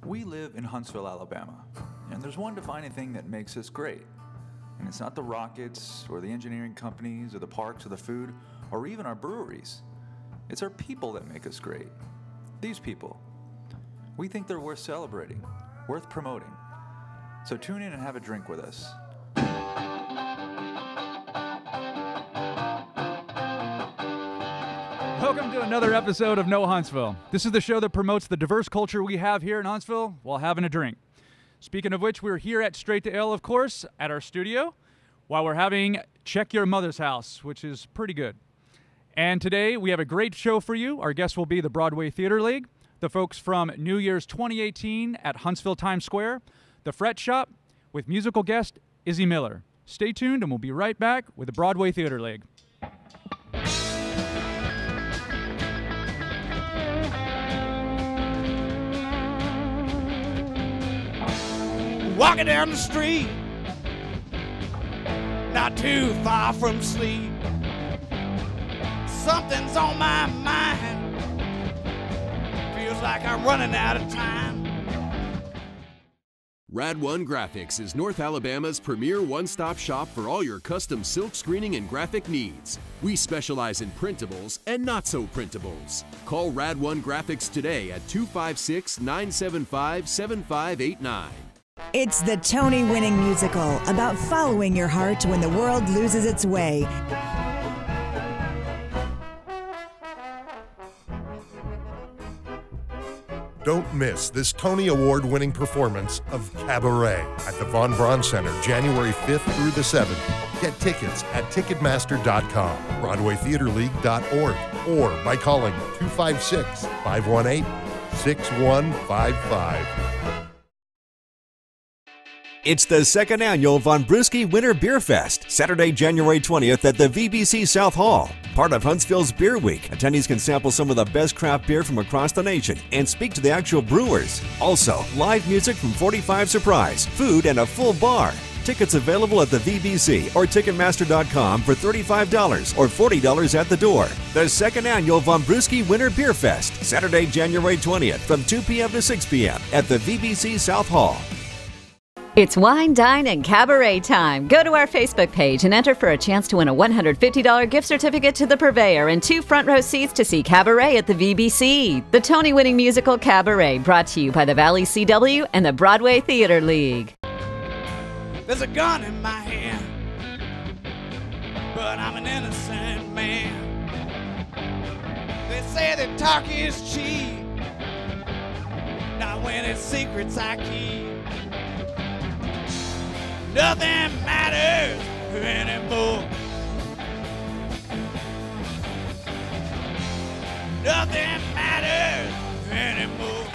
We live in Huntsville, Alabama, and there's one defining thing that makes us great. And it's not the rockets, or the engineering companies, or the parks, or the food, or even our breweries. It's our people that make us great. These people. We think they're worth celebrating, worth promoting. So tune in and have a drink with us. Welcome to another episode of No Huntsville. This is the show that promotes the diverse culture we have here in Huntsville while having a drink. Speaking of which, we're here at Straight to Ale, of course, at our studio, while we're having Check Your Mother's House, which is pretty good. And today we have a great show for you. Our guests will be the Broadway Theatre League, the folks from New Year's 2018 at Huntsville Times Square, the Fret Shop, with musical guest Izzy Miller. Stay tuned and we'll be right back with the Broadway Theatre League. Walking down the street, not too far from sleep. Something's on my mind. Feels like I'm running out of time. Rad One Graphics is North Alabama's premier one-stop shop for all your custom silk screening and graphic needs. We specialize in printables and not so printables. Call Rad One Graphics today at 256-975-7589. It's the Tony-winning musical about following your heart when the world loses its way. Don't miss this Tony Award-winning performance of Cabaret at the Von Braun Center, January 5th through the 7th. Get tickets at Ticketmaster.com, BroadwayTheaterLeague.org, or by calling 256-518-6155. It's the second annual Von Brewski Winter Beer Fest, Saturday, January 20th at the VBC South Hall. Part of Huntsville's Beer Week, attendees can sample some of the best craft beer from across the nation and speak to the actual brewers. Also, live music from 45 Surprise, food, and a full bar. Tickets available at the VBC or Ticketmaster.com for $35 or $40 at the door. The second annual Von Brewski Winter Beer Fest, Saturday, January 20th from 2 p.m. to 6 p.m. at the VBC South Hall. It's wine, dine, and cabaret time. Go to our Facebook page and enter for a chance to win a $150 gift certificate to the Purveyor and 2 front row seats to see Cabaret at the VBC. The Tony-winning musical Cabaret, brought to you by the Valley CW and the Broadway Theatre League. There's a gun in my hand, but I'm an innocent man. They say that talk is cheap, not when it's secrets I keep. Nothing matters anymore. Nothing matters anymore.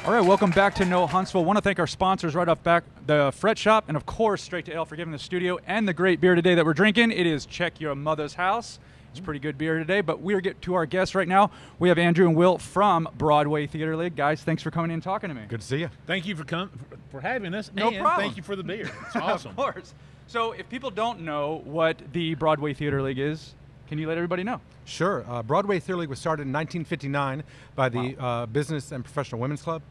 All right, welcome back to No Huntsville. Want to thank our sponsors right off back, the Fret Shop, and of course, Straight to Ale for giving the studio and the great beer today that we're drinking. It is Check Your Mother's House. It's pretty good beer today, but we're getting to our guests right now. We have Andrew and Will from Broadway Theatre League. Guys, thanks for coming in and talking to me. Good to see you. Thank you for having us. No problem. Thank you for the beer. It's awesome. Of course. So if people don't know what the Broadway Theatre League is, can you let everybody know? Sure. Broadway Theatre League was started in 1959 by the Business and Professional Women's Club.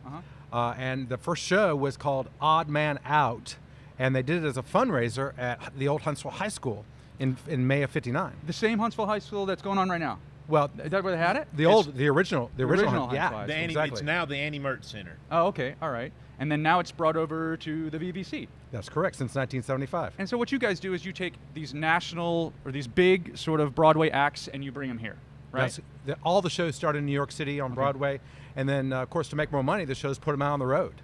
And the first show was called Odd Man Out. And they did it as a fundraiser at the old Huntsville High School in May of '59. The same Huntsville High School that's going on right now? Well, is that where they had it? The original yeah, exactly. It's now the Annie Mertz Center. Oh, okay, all right. And then now it's brought over to the VBC. That's correct, since 1975. And so what you guys do is you take these national or these big sort of Broadway acts and you bring them here, right? All the shows started in New York City on Broadway, and then of course to make more money, the shows put them out on the road.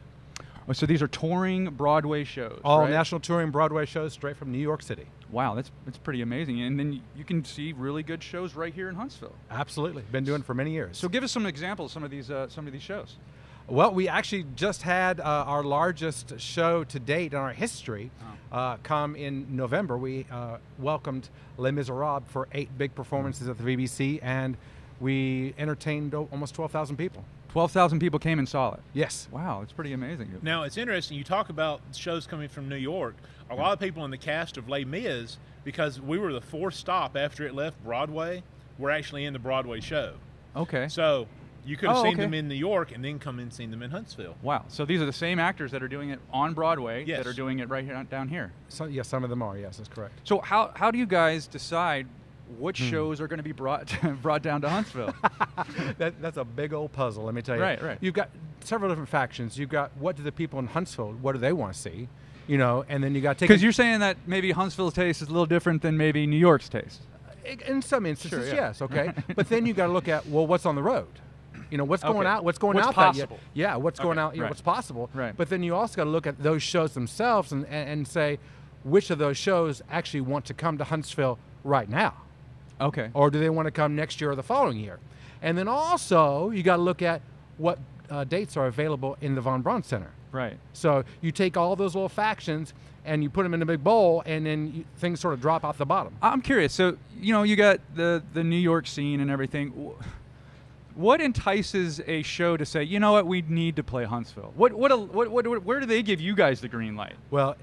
Oh, so these are touring Broadway shows, all right? National touring Broadway shows straight from New York City. Wow, that's pretty amazing. And then you can see really good shows right here in Huntsville. Absolutely, been doing it for many years. So give us some examples of some of these shows. Well, we actually just had our largest show to date in our history come in November. We welcomed Les Miserables for 8 big performances at the VBC, and we entertained almost 12,000 people. 12,000 people came and saw it? Yes. Wow, it's pretty amazing. Now, it's interesting. You talk about shows coming from New York. A lot of people in the cast of Les Mis, because we were the 4th stop after it left Broadway, were actually in the Broadway show. Okay. So You could have seen them in New York and then come and seen them in Huntsville. Wow. So these are the same actors that are doing it on Broadway Yes. that are doing it right here down here. So, yes, some of them are. Yes, that's correct. So how do you guys decide what shows are going to be brought down to Huntsville? That's a big old puzzle, let me tell you. Right. You've got several different factions. You've got what do the people in Huntsville, what do they want to see? You know, and then you got because you're saying that maybe Huntsville's taste is a little different than maybe New York's taste. In some instances, Sure, yeah. yes, okay. But then you got to look at, well, what's on the road? You know, what's going out? What's going What's out? possible? What's going out? You know, Right. what's possible? Right. But then you also got to look at those shows themselves and say, which of those shows actually want to come to Huntsville right now? Okay. Or do they want to come next year or the following year? And then also, you got to look at what dates are available in the Von Braun Center. Right. So you take all those little factions and you put them in a big bowl, and then things sort of drop out the bottom. I'm curious. So, you know, you got the New York scene and everything. What entices a show to say, you know what, we need to play Huntsville? Where do they give you guys the green light? Well,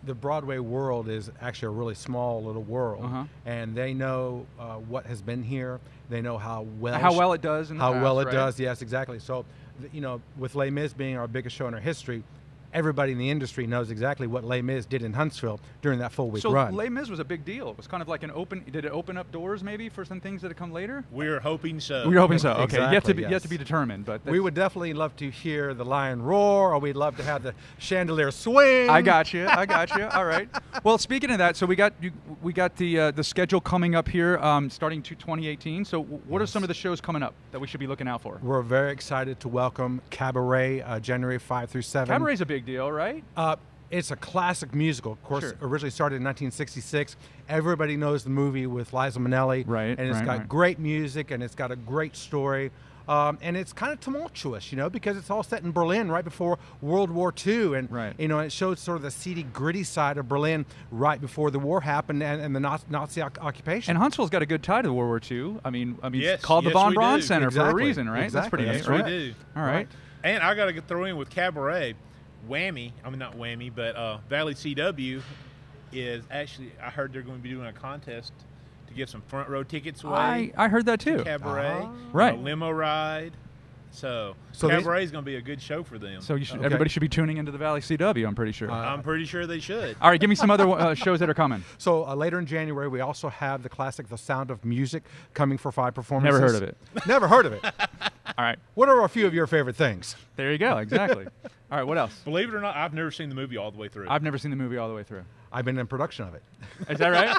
the Broadway world is actually a really small little world, and they know what has been here. They know how well it does in the how past, well it right? does. Yes, exactly. So, you know, with Les Mis being our biggest show in our history, everybody in the industry knows exactly what Les Mis did in Huntsville during that full week run. So Les Mis was a big deal. It was kind of like did it open up doors maybe for some things that have come later? We're hoping so. We're hoping so. Okay, Exactly, yet to be determined. But we would definitely love to hear the lion roar, or we'd love to have the chandelier swing. I got you. All right. Well, speaking of that, so we got the schedule coming up here, starting to 2018. So what are some of the shows coming up that we should be looking out for? We're very excited to welcome Cabaret, January 5 through 7. Cabaret's a big deal, right? It's a classic musical. Of course, originally started in 1966. Everybody knows the movie with Liza Minnelli. Right, And it's got right. great music, and it's got a great story. And it's kind of tumultuous, you know, because it's all set in Berlin right before World War II. And, you know, it shows sort of the seedy, gritty side of Berlin right before the war happened and the Nazi occupation. And Huntsville's got a good tie to World War II. I mean, Yes, it's called the Von we Braun do. Center for a Exactly. reason, right? Exactly. That's That's pretty right. neat. We do. All right. And I got to throw in with Cabaret, Whammy. I mean, not Whammy, but Valley CW is actually, I heard they're going to be doing a contest to give some front row tickets away. I heard that too. to Cabaret. Right. A limo ride. So So Cabaret is going to be a good show for them. So everybody should be tuning into the Valley CW, I'm pretty sure. I'm pretty sure they should. All right, give me some other shows that are coming. So later in January, we also have the classic The Sound of Music coming for 5 performances. Never heard of it. Never heard of it. All right. What are a few of your favorite things? There you go. Exactly. All right, what else? Believe it or not, I've never seen the movie all the way through. I've never seen the movie all the way through. I've been in production of it. Is that right?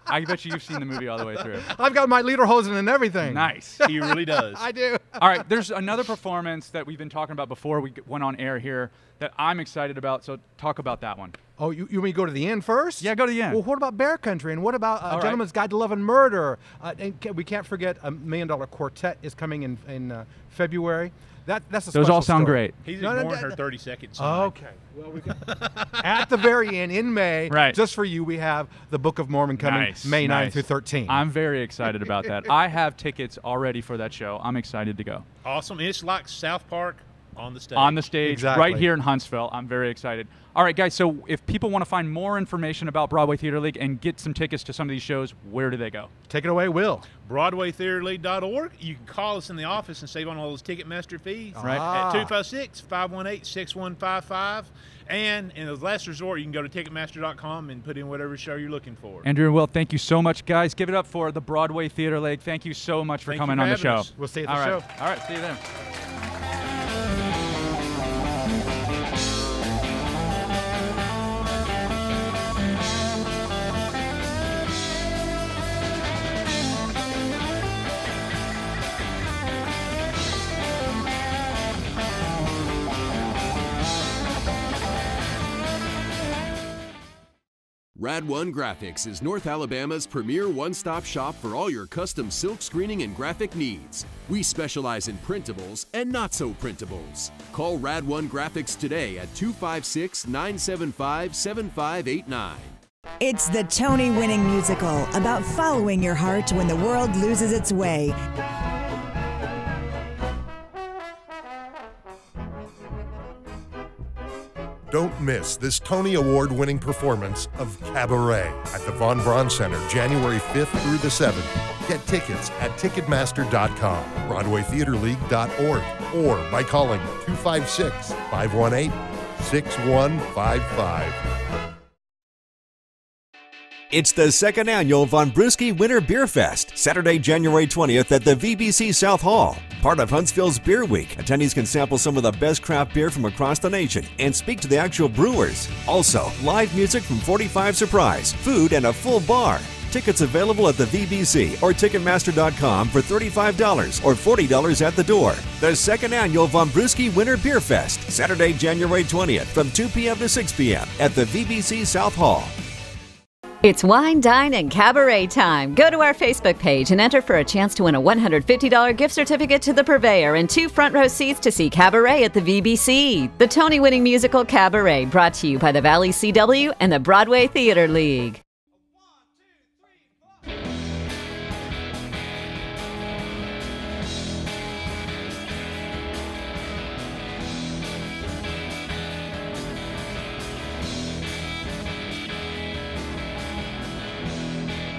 I bet you've seen the movie all the way through. I've got my lederhosen and everything. Nice. He really does. I do. All right, there's another performance that we've been talking about before we went on air here that I'm excited about, so talk about that one. Oh, you want me to go to the end first? Yeah, go to the end. Well, what about Bear Country? And what about right. Gentleman's Guide to Love and Murder? And we can't forget $1 Million Quartet is coming in February. That's a Those all special sound story. great. He's No, no, ignoring no, her no. 30-second Okay. Well, we at the very end in May, Right. just for you, we have the Book of Mormon coming May 9 through 13. I'm very excited about that. I have tickets already for that show. I'm excited to go. Awesome. It's like South Park on the stage. On the stage, Exactly. right here in Huntsville. I'm very excited. All right, guys, so if people want to find more information about Broadway Theatre League and get some tickets to some of these shows, where do they go? Take it away, Will. BroadwayTheatreLeague.org. You can call us in the office and save on all those Ticketmaster fees. Right. At 256-518-6155. And in the last resort, you can go to Ticketmaster.com and put in whatever show you're looking for. Andrew and Will, thank you so much, guys. Give it up for the Broadway Theatre League. Thank you so much for Thank you coming for on the having show. us. We'll see you at All the right. show. All right, see you then. Rad One Graphics is North Alabama's premier one-stop shop for all your custom silk screening and graphic needs. We specialize in printables and not so printables. Call Rad One Graphics today at 256-975-7589. It's the Tony-winning musical about following your heart when the world loses its way. Don't miss this Tony Award-winning performance of Cabaret at the Von Braun Center, January 5th through the 7th. Get tickets at Ticketmaster.com, BroadwayTheatreLeague.org, or by calling 256-518-6155. It's the second annual Von Brewski Winter Beer Fest, Saturday, January 20th at the VBC South Hall. Part of Huntsville's Beer Week, attendees can sample some of the best craft beer from across the nation and speak to the actual brewers. Also, live music from 45 Surprise, food, and a full bar. Tickets available at the VBC or Ticketmaster.com for $35 or $40 at the door. The second annual Von Brewski Winter Beer Fest, Saturday, January 20th from 2 p.m. to 6 p.m. at the VBC South Hall. It's Wine, Dine, and Cabaret time. Go to our Facebook page and enter for a chance to win a $150 gift certificate to the Purveyor and 2 front row seats to see Cabaret at the VBC. The Tony-winning musical Cabaret, brought to you by the Valley CW and the Broadway Theatre League.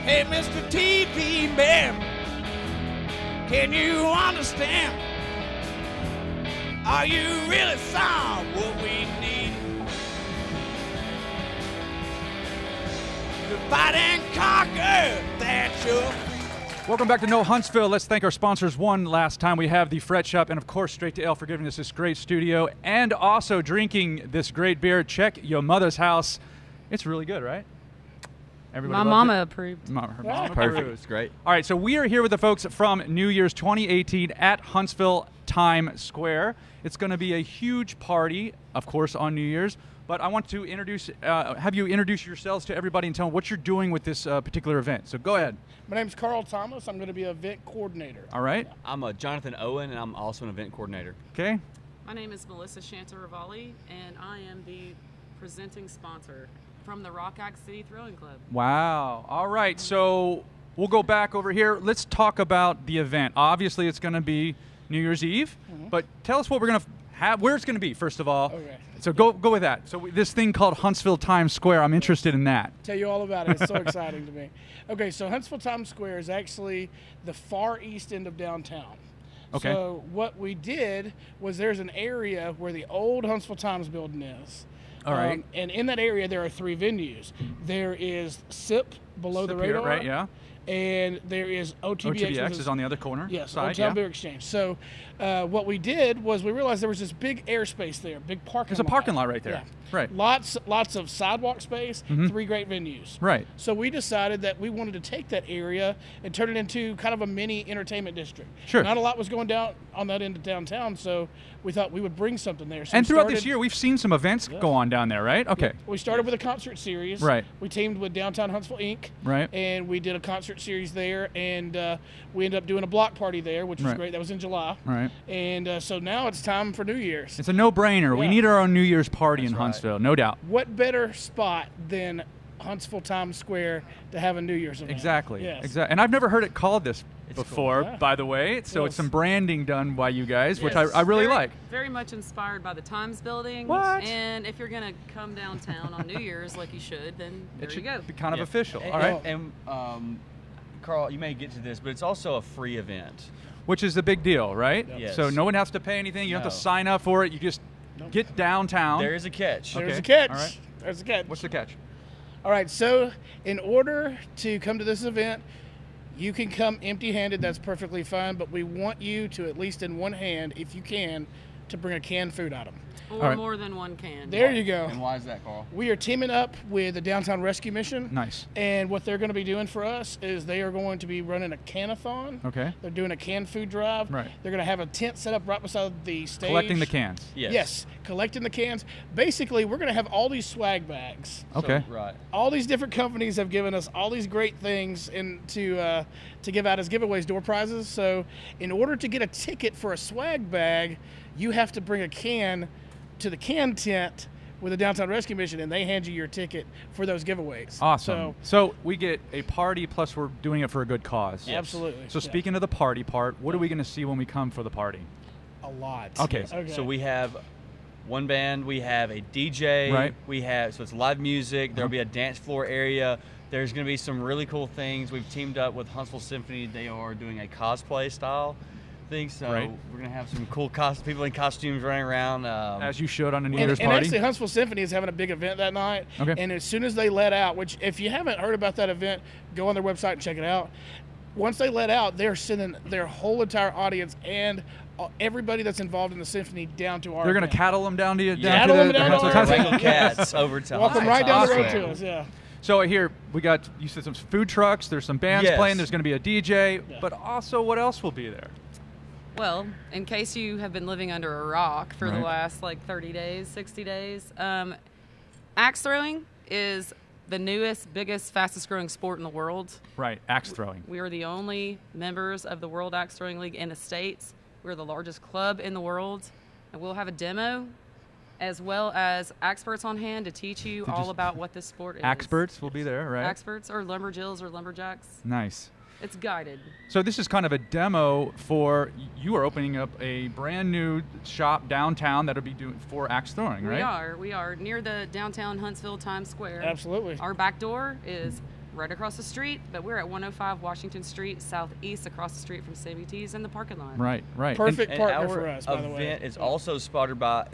Hey, Mr. TV man, can you understand? Are you really saw what we need? To fight and conquer, that's your creed. Welcome back to No Huntsville. Let's thank our sponsors one last time. We have the Fret Shop and, of course, Straight to Ale for giving us this great studio and also drinking this great beer. Check Your Mother's House. It's really good, right? Everybody My mama approved. Her mama Perfect. approved. It's great. All right, so we are here with the folks from New Year's 2018 at Huntsville Times Square. It's going to be a huge party, of course, on New Year's. But I want to have you introduce yourselves to everybody and tell them what you're doing with this particular event. So go ahead. My name's Carl Thomas. I'm going to be an event coordinator. All right. I'm Jonathan Owen, and I'm also an event coordinator. Okay. My name is Melissa Shantaravali, and I am the presenting sponsor from the Rock Act City Throwing Club. Wow. All right. So we'll go back over here. Let's talk about the event. Obviously, it's going to be New Year's Eve, but tell us what we're going to have, where it's going to be, first of all. Okay. So go with that. So this thing called Huntsville Times Square, I'm interested in that. Tell you all about it. It's so exciting to me. Okay, so Huntsville Times Square is actually the far east end of downtown. Okay. So what we did was there's an area where the old Huntsville Times building is. All right. And in that area, there are 3 venues. There is SIP below the SIP here, radar. right, yeah. And there is OTBX. OTBX is on the other corner. Yes, side, Old Town yeah. Beer Exchange. So what we did was we realized there was this big airspace there, big parking lot. There's a parking lot right there. Yeah. Right. Lots of sidewalk space, 3 great venues. Right. So we decided that we wanted to take that area and turn it into kind of a mini entertainment district. Sure. Not a lot was going down on that end of downtown, so we thought we would bring something there. So And we throughout started, this year, we've seen some events go on down there, right? Okay. we started with a concert series. Right. We teamed with Downtown Huntsville Inc. Right. And we did a concert series there, and we ended up doing a block party there, which was Right. great. That was in July. Right. And so now it's time for New Year's. It's a no-brainer. We Yeah. need our own New Year's party in right. Huntsville, no doubt. What better spot than Huntsville Times Square to have a New Year's event? Exactly. Yes. Exactly. And I've never heard it called this before, Yeah. by the way. So it's Yes. some branding done by you guys, which Yes. I really very, like. Very much inspired by the Times building. What? And if you're going to come downtown on New Year's like you should, then there It you should go. be kind of Yeah. official. And, All right. And Carl, you may get to this, but it's also a free event. Which is the big deal, right? Yes. So no one has to pay anything. You don't have to No. sign up for it. You just get downtown. There is a catch. There's Okay. a catch. All right. There's a catch. What's the catch? All right, so in order to come to this event, you can come empty-handed. That's perfectly fine, but we want you to, at least in one hand, if you can, to bring a canned food item. Or more than one can. There you go. And why is that, Carl? We are teaming up with the Downtown Rescue Mission. Nice. And what they're going to be doing for us is they are going to be running a can-a-thon. Okay. They're doing a canned food drive. Right. They're going to have a tent set up right beside the stage. Collecting the cans. Yes, collecting the cans. Basically, we're going to have all these swag bags. Okay. Right. All these different companies have given us all these great things to give out as giveaways, door prizes. So in order to get a ticket for a swag bag, you have to bring a can to the can tent with the Downtown Rescue Mission, and they hand you your ticket for those giveaways. Awesome. So we get a party, plus we're doing it for a good cause. Yes. Absolutely. So speaking of the party part, what are we going to see when we come for the party? A lot. Okay. So we have one band, we have a DJ, Right. we have, so it's live music, there'll be a dance floor area, There's going to be some really cool things. We've teamed up with Huntsville Symphony. They are doing a cosplay style thing, so Right. we're going to have some cool people in costumes running around. As you showed on a New Year's And party. actually, Huntsville Symphony is having a big event that night. Okay. And as soon as they let out, which if you haven't heard about that event, go on their website and check it out. Once they let out, they're sending their whole entire audience and everybody that's involved in the symphony down to our They're going to event. cattle them down to you. Cattle them down to our Wrangle cats over time. Walk them right down the road to us, yeah. So here we got, you said some food trucks, there's some bands Yes. playing, there's going to be a DJ, but also what else will be there? Well, in case you have been living under a rock for the Right. last like 30 days, 60 days, axe throwing is the newest, biggest, fastest growing sport in the world. Right, axe throwing. We are the only members of the World Axe Throwing League in the States. We're the largest club in the world, and we'll have a demo as well as experts on hand to teach you all about what this sport is. Experts will be there, right? Experts or lumberjills or lumberjacks. Nice. It's guided. So this is kind of a demo for, you are opening up a brand new shop downtown that'll be doing for axe throwing, right? We are near the downtown Huntsville Times Square. Absolutely. Our back door is right across the street, but we're at 105 Washington Street, southeast across the street from CBT's and the parking lot. Right. Perfect And partner our for us, by the way. event is also sponsored by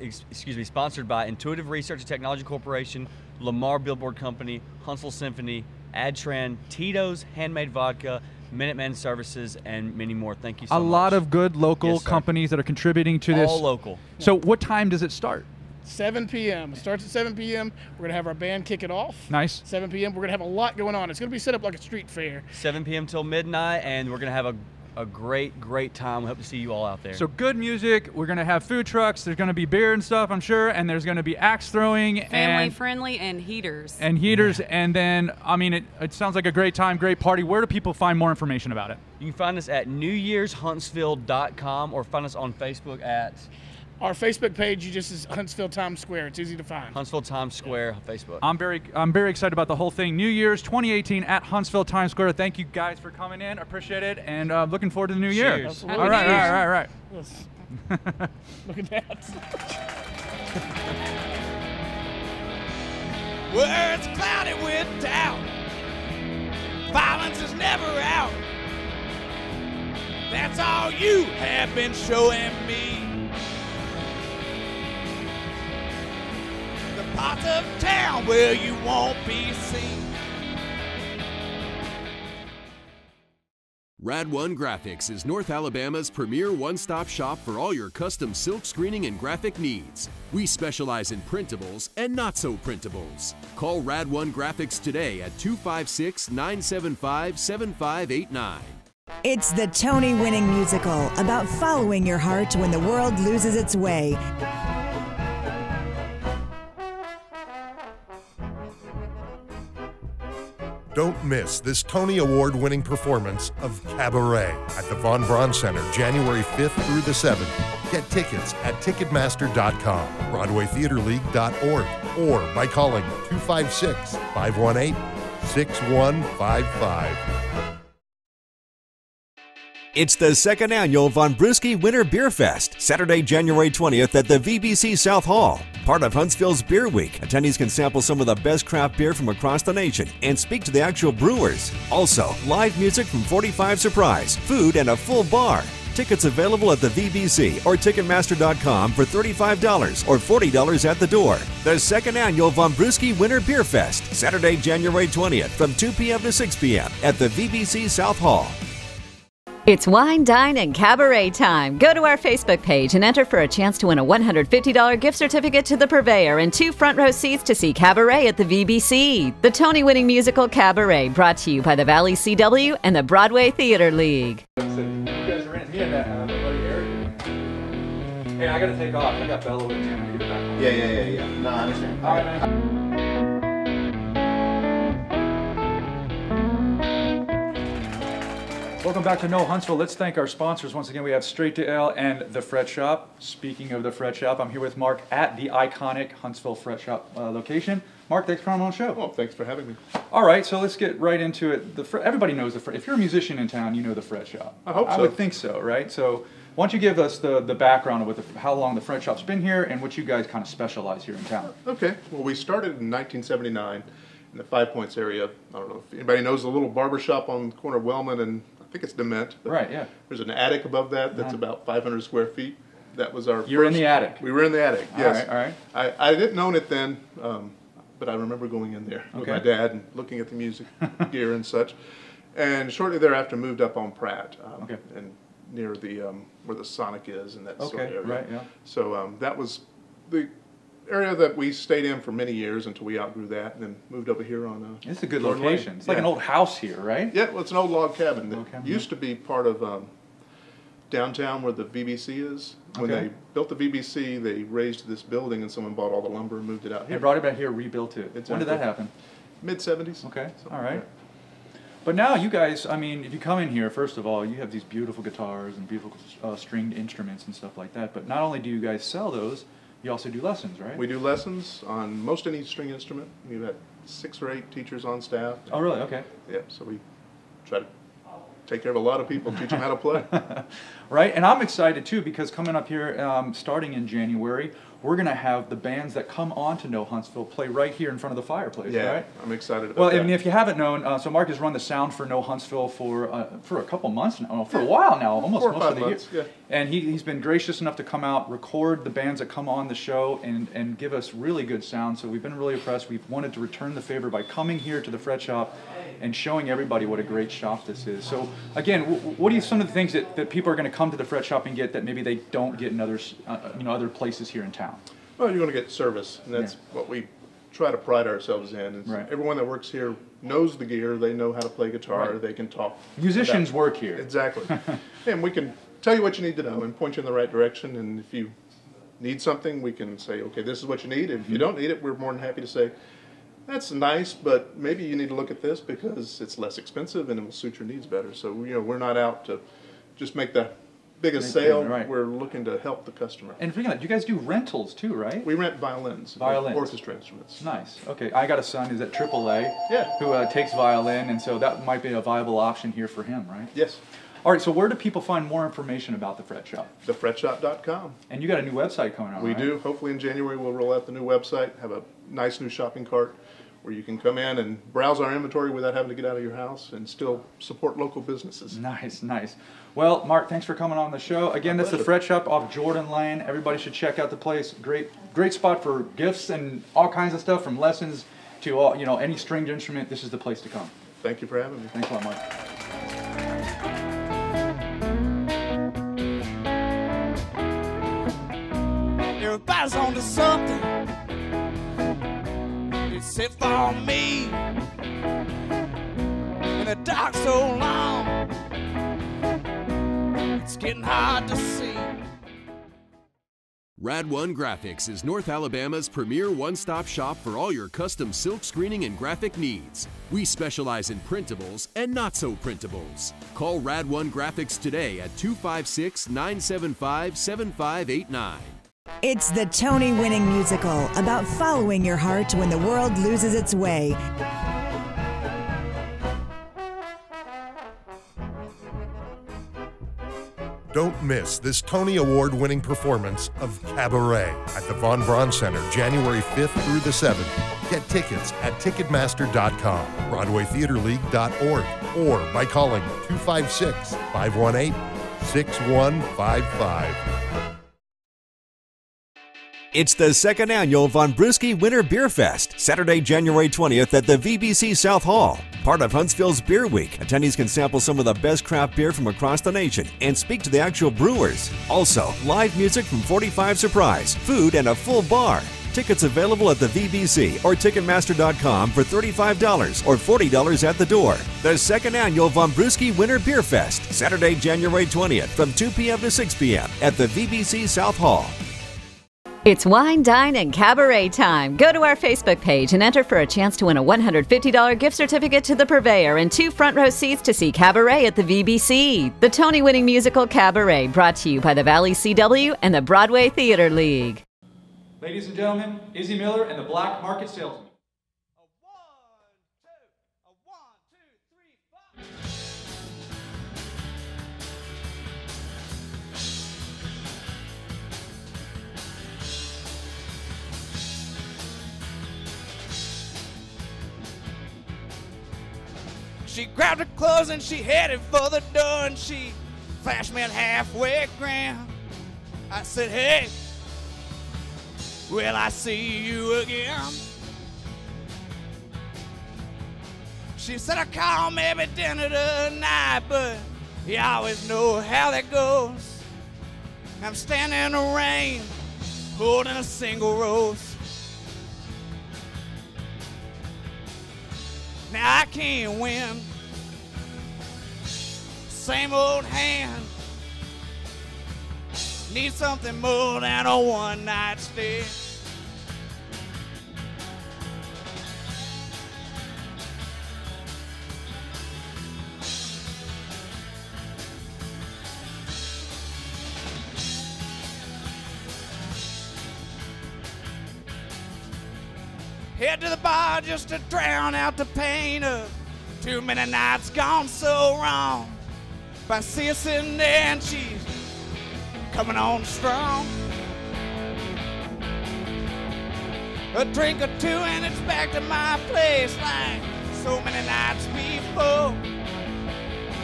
Intuitive Research and Technology Corporation, Lamar Billboard Company, Huntsville Symphony, Adtran, Tito's Handmade Vodka, Minuteman Services, and many more. Thank you so much. A lot of good local Yes, sir. companies that are contributing to this. All local. So what time does it start? 7 p.m. It starts at 7 p.m. We're going to have our band kick it off. Nice. 7 p.m. We're going to have a lot going on. It's going to be set up like a street fair. 7 p.m. till midnight, and we're going to have a great, great time. We hope to see you all out there. So good music, we're going to have food trucks, there's going to be beer and stuff, I'm sure, and there's going to be axe throwing Family and friendly and heaters. and then, I mean, it sounds like a great time, great party. Where do people find more information about it? You can find us at newyearshuntsville.com or find us on Facebook at Our Facebook page, you just is Huntsville Times Square. It's easy to find. Huntsville Times Square Facebook. I'm very excited about the whole thing. New Year's 2018 at Huntsville Times Square. Thank you guys for coming in. I appreciate it, and looking forward to the new year. Cheers. Absolutely. All right. Yes. Look at that. Where it's cloudy with doubt. Violence is never out. That's all you have been showing me. The parts of town where you won't be seen. Rad One Graphics is North Alabama's premier one-stop shop for all your custom silk screening and graphic needs. We specialize in printables and not so printables. Call Rad One Graphics today at 256-975-7589. It's the Tony-winning musical about following your heart when the world loses its way. Don't miss this Tony Award-winning performance of Cabaret at the Von Braun Center, January 5th through the 7th. Get tickets at Ticketmaster.com, BroadwayTheatreLeague.org, or by calling 256-518-6155. It's the second annual Von Brewski Winter Beer Fest, Saturday, January 20th at the VBC South Hall. Part of Huntsville's Beer Week, attendees can sample some of the best craft beer from across the nation and speak to the actual brewers. Also, live music from 45 Surprise, food, and a full bar. Tickets available at the VBC or Ticketmaster.com for $35 or $40 at the door. The second annual Von Brewski Winter Beer Fest, Saturday, January 20th from 2 p.m. to 6 p.m. at the VBC South Hall. It's Wine, Dine, and Cabaret time. Go to our Facebook page and enter for a chance to win a $150 gift certificate to the Purveyor and 2 front row seats to see Cabaret at the VBC. The Tony-winning musical Cabaret, brought to you by the Valley CW and the Broadway Theatre League. You guys are in. Me and that buddy Eric. Hey, I gotta take off. I got Bella with me. I'm gonna get back home. Yeah. No, I understand. All right, man. Welcome back to No Huntsville. Let's thank our sponsors. Once again, we have Straight to Ale and The Fret Shop. Speaking of The Fret Shop, I'm here with Mark at the iconic Huntsville Fret Shop location. Mark, thanks for coming on the show. Oh, thanks for having me. All right, so let's get right into it. Everybody knows the Fret. If you're a musician in town, you know the Fret Shop. I hope so. I would think so, right? So why don't you give us the background of how long the Fret Shop's been here and what you guys kind of specialize here in town. Okay. Well, we started in 1979, in the Five Points area. I don't know if anybody knows the little barber shop on the corner of Wellman and I think it's Dement. Right, yeah. There's an attic above that that's about 500 square feet. That was our You're in the attic. We were in the attic, yes. All right. I didn't own it then, but I remember going in there with my dad and looking at the music gear and such. And shortly thereafter moved up on Pratt, and near the where the Sonic is and that sort of area. Right, yeah. So that was the area that we stayed in for many years until we outgrew that, and then moved over here on. It's a good Lord location. Lane. It's like an old house here, right? Yeah, well, it's an old log cabin that used to be part of downtown where the VBC is. When they built the VBC, they raised this building, and someone bought all the lumber and moved it out here. They brought it back here, rebuilt it. Exactly. When did that happen? Mid-'70s. Okay, all right. But now you guys, I mean, if you come in here, first of all, you have these beautiful guitars and beautiful stringed instruments and stuff like that. But not only do you guys sell those, you also do lessons, right? We do lessons on most any string instrument. We've got 6 or 8 teachers on staff. Oh, really? Okay. Yeah, so we try to take care of a lot of people, teach them how to play. Right, and I'm excited too because coming up here, starting in January, we're going to have the bands that come on to Know Huntsville play right here in front of the fireplace, right? I'm excited about well, that. Well, if you haven't known, so Mark has run the sound for Know Huntsville for a couple months now, for a while now, almost 4 or most 5 of the months, year. yeah. And he's been gracious enough to come out, record the bands that come on the show, and give us really good sound. So we've been really impressed. We've wanted to return the favor by coming here to the Fret Shop and showing everybody what a great shop this is. So again, what are some of the things that people are going to come to the Fret Shop and get that maybe they don't get in other places here in town? Well, you're going to get service, and that's what we try to pride ourselves in. Is everyone that works here knows the gear. They know how to play guitar. They can talk. Musicians work here. Exactly. And we can tell you what you need to know and point you in the right direction. And if you need something, we can say, okay, this is what you need. And if you don't need it, we're more than happy to say, that's nice, but maybe you need to look at this because it's less expensive and it will suit your needs better. So, we're not out to just make the biggest sale. We're looking to help the customer. And forget that, you guys do rentals too, right? We rent violins. Orchestra instruments. Nice. Okay, I got a son who's at AAA who takes violin, and so that might be a viable option here for him, right? Yes. All right, so where do people find more information about the Fret Shop? TheFretShop.com. And you got a new website coming out, We do. Hopefully in January we'll roll out the new website, have a nice new shopping cart where you can come in and browse our inventory without having to get out of your house and still support local businesses. Nice, nice. Well, Mark, thanks for coming on the show. Again, that's the Fret Shop off Jordan Lane. Everybody should check out the place. Great spot for gifts and all kinds of stuff, from lessons to any stringed instrument. This is the place to come. Thank you for having me. Thanks a lot, Mark. Everybody's on to something. It's it for me. In the dark so long, it's getting hard to see. Rad One Graphics is North Alabama's premier one-stop shop for all your custom silk screening and graphic needs. We specialize in printables and not so printables. Call Rad One Graphics today at 256-975-7589. It's the Tony-winning musical about following your heart when the world loses its way. Don't miss this Tony Award-winning performance of Cabaret at the Von Braun Center, January 5th through the 7th. Get tickets at Ticketmaster.com, BroadwayTheatreLeague.org, or by calling 256-518-6155. It's the second annual Von Brewski Winter Beer Fest, Saturday, January 20th at the VBC South Hall. Part of Huntsville's Beer Week, attendees can sample some of the best craft beer from across the nation and speak to the actual brewers. Also, live music from 45 Surprise, food, and a full bar. Tickets available at the VBC or Ticketmaster.com for $35 or $40 at the door. The second annual Von Brewski Winter Beer Fest, Saturday, January 20th from 2 p.m. to 6 p.m. at the VBC South Hall. It's wine, dine, and cabaret time. Go to our Facebook page and enter for a chance to win a $150 gift certificate to the Purveyor and 2 front row seats to see Cabaret at the VBC. The Tony-winning musical Cabaret, brought to you by the Valley CW and the Broadway Theatre League. Ladies and gentlemen, Izzy Miller and the Black Market Salesman. She grabbed her clothes and she headed for the door, and she flashed me at halfway ground. I said, hey, will I see you again? She said, I'll call maybe dinner tonight, but you always know how that goes. I'm standing in the rain, holding a single rose. Now I can't win. Same old hand. Need something more than a one-night stay. Head to the bar just to drown out the pain of too many nights gone so wrong. But I see her sitting there and she's coming on strong. A drink or two and it's back to my place like so many nights before.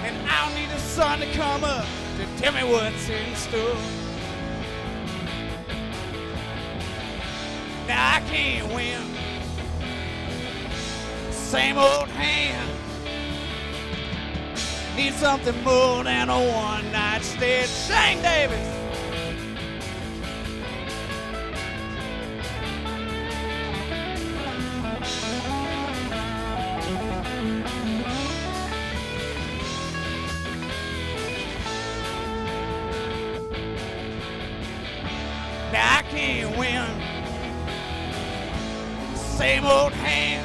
And I'll need the sun to come up to tell me what's in store. Now I can't win. Same old hand. Need something more than a one-night stay. Shane Davis. Now I can't win. Same old hand.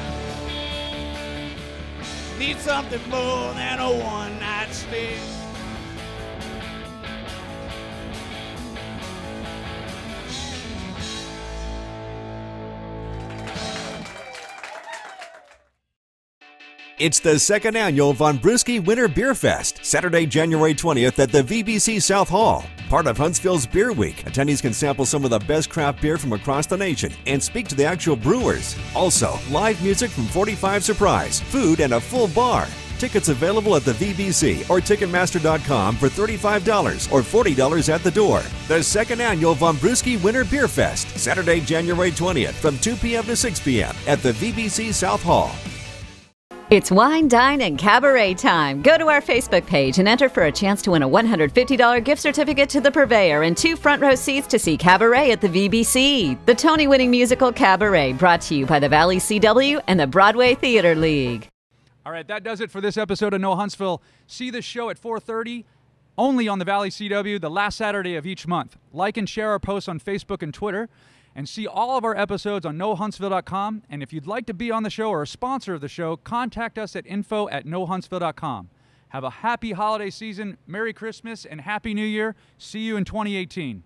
Need something more than a one-night stay. It's the second annual Von Brewski Winter Beer Fest, Saturday, January 20th at the VBC South Hall. Part of Huntsville's Beer Week, attendees can sample some of the best craft beer from across the nation and speak to the actual brewers. Also, live music from 45 Surprise, food, and a full bar. Tickets available at the VBC or Ticketmaster.com for $35 or $40 at the door. The second annual Von Brewski Winter Beer Fest, Saturday, January 20th from 2 p.m. to 6 p.m. at the VBC South Hall. It's Wine, Dine, and Cabaret time. Go to our Facebook page and enter for a chance to win a $150 gift certificate to the Purveyor and 2 front row seats to see Cabaret at the VBC. The Tony-winning musical Cabaret, brought to you by the Valley CW and the Broadway Theatre League. All right, that does it for this episode of No Huntsville. See the show at 4:30, only on the Valley CW, the last Saturday of each month. Like and share our posts on Facebook and Twitter. And see all of our episodes on nohuntsville.com. And if you'd like to be on the show or a sponsor of the show, contact us at info@nohuntsville.com. Have a happy holiday season, Merry Christmas, and Happy New Year. See you in 2018.